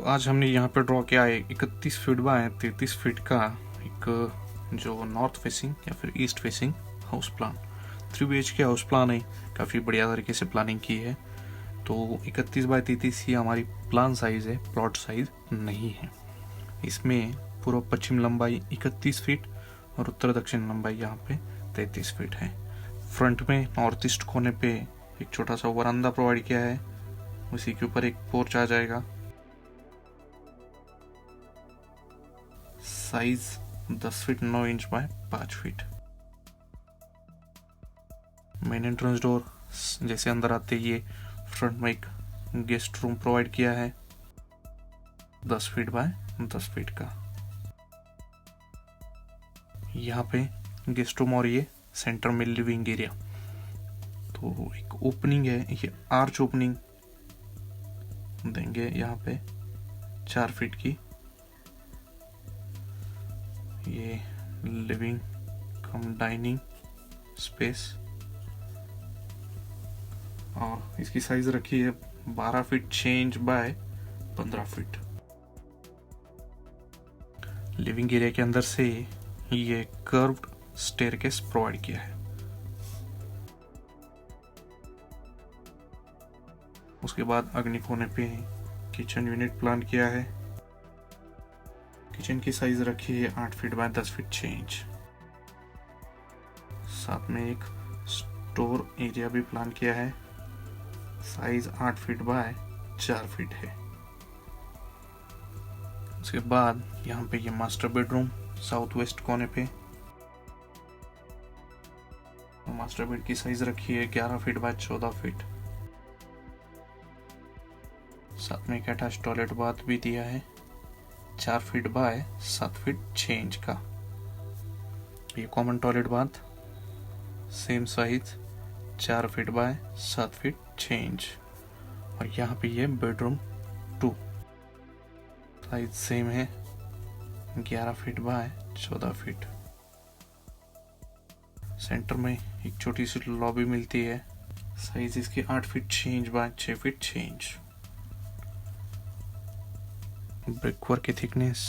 आज हमने यहाँ पे ड्रॉ किया है 31 फीट बाय 33 फीट का एक जो नॉर्थ फेसिंग या फिर east facing house plan 3 BHK house plan है। काफ़ी बढ़िया तरीके से प्लानिंग की है। तो 31 बाय 33 ही हमारी प्लान साइज है, प्लॉट साइज नहीं है। इसमें पूर्व पश्चिम लंबाई 31 फीट और उत्तर दक्षिण लंबाई यहाँ पे 33 फीट है। फ्रंट में नॉर्थ ईस्ट कोने पे एक छोटा सा वरांदा प्रोवाइड किया है, उसी के ऊपर एक पोर्च आ जाएगा। Size 10 feet 9 inch by 5 feet. Main entrance door जैसे अंदर आते ही फ्रंट में एक गेस्ट रूम प्रोवाइड किया है 10 फीट बाय 10 फीट का। यहाँ पे गेस्ट रूम और ये सेंटर में लिविंग एरिया। तो एक ओपनिंग है, ये आर्च ओपनिंग देंगे यहाँ पे 4 फीट की। ये लिविंग कम डाइनिंग स्पेस और इसकी साइज रखी है 12 feet change bye 15 feet. Living area के अंदर से ये कर्व्ड स्टेयरकेस प्रोवाइड किया है। उसके बाद अग्नि कोने पे किचन यूनिट प्लान किया है। किचन की साइज रखी है 8 फीट बाय 10 फीट चेंज। साथ में एक स्टोर एरिया भी प्लान किया है, साइज 8 फीट बाय 4 फीट है। उसके बाद यहाँ पे ये मास्टर बेडरूम साउथ वेस्ट कोने पे। मास्टर बेड की साइज रखी है 11 फीट बाय 14 फीट। साथ में एक अटैच टॉयलेट बाथ भी दिया है 4 फीट बाय 7 फीट चेंज का। ये common toilet bath same size 4 feet by 7 feet change. और यहाँ पे ये बेडरूम 2 साइज सेम है 11 फीट बाय 14 फीट। सेंटर में एक छोटी सी लॉबी मिलती है, साइज इसकी 8 feet change bye 6 feet change. Brick work की थिकनेस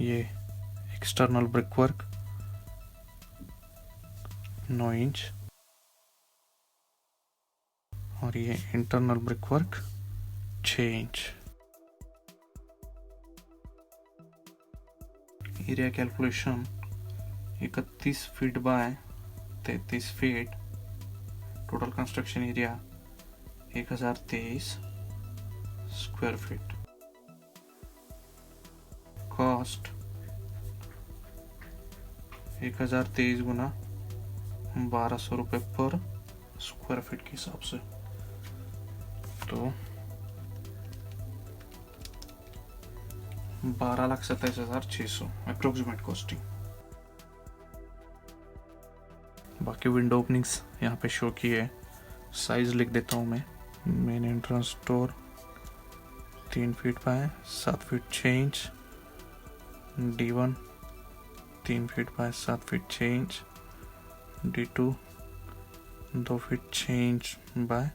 ये एक्सटर्नल ब्रिक वर्क 9 इंच और ये internal brick work 6 inch. Area calculation 31 feet by 33 feet. Total construction area 1023 square feet. Cost 1023 गुना 1200 रुपये पर स्क्वायर फीट के हिसाब से। तो 12,27,600 अप्रोक्सीमेट कॉस्टिंग। बाकी विंडो ओपनिंग्स यहाँ पे शो की है, साइज लिख देता हूँ मैं। Main entrance door 3 feet by 7 feet change. D1 3 feet by 7 feet change. D2 2 feet change bye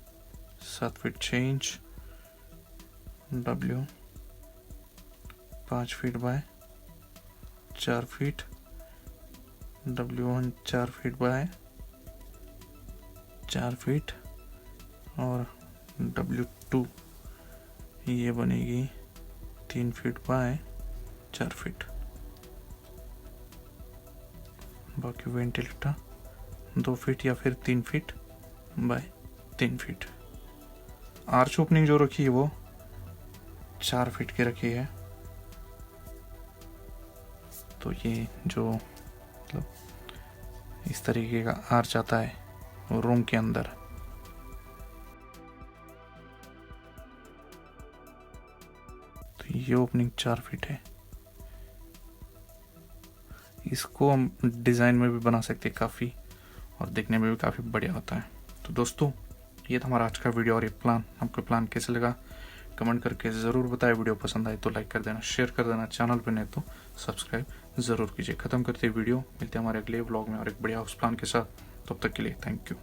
7 feet change. W 5 feet by 4 feet. W1 4 feet by 4 feet और W2 ये बनेगी 3 फीट बाय 4 फीट। बाकी ventilator 2 feet या फिर 3 feet by 3 feet. Arch opening जो रखी है वो 4 फीट की रखी है। तो ये जो मतलब इस तरीके का आर्च आता है रूम के अंदर। तो ये ओपनिंग 4 फीट है। इसको हम डिज़ाइन में भी बना सकते हैं काफ़ी, और देखने में भी काफ़ी बढ़िया होता है। तो दोस्तों ये था हमारा आज का वीडियो और ये प्लान। आपको प्लान कैसे लगा कमेंट करके ज़रूर बताएं। वीडियो पसंद आए तो लाइक कर देना, शेयर कर देना, चैनल पे नहीं तो सब्सक्राइब ज़रूर कीजिए। ख़त्म करते वीडियो, मिलते हैं हमारे अगले व्लॉग में और एक बढ़िया हाउस प्लान के साथ। तब तक के लिए थैंक यू।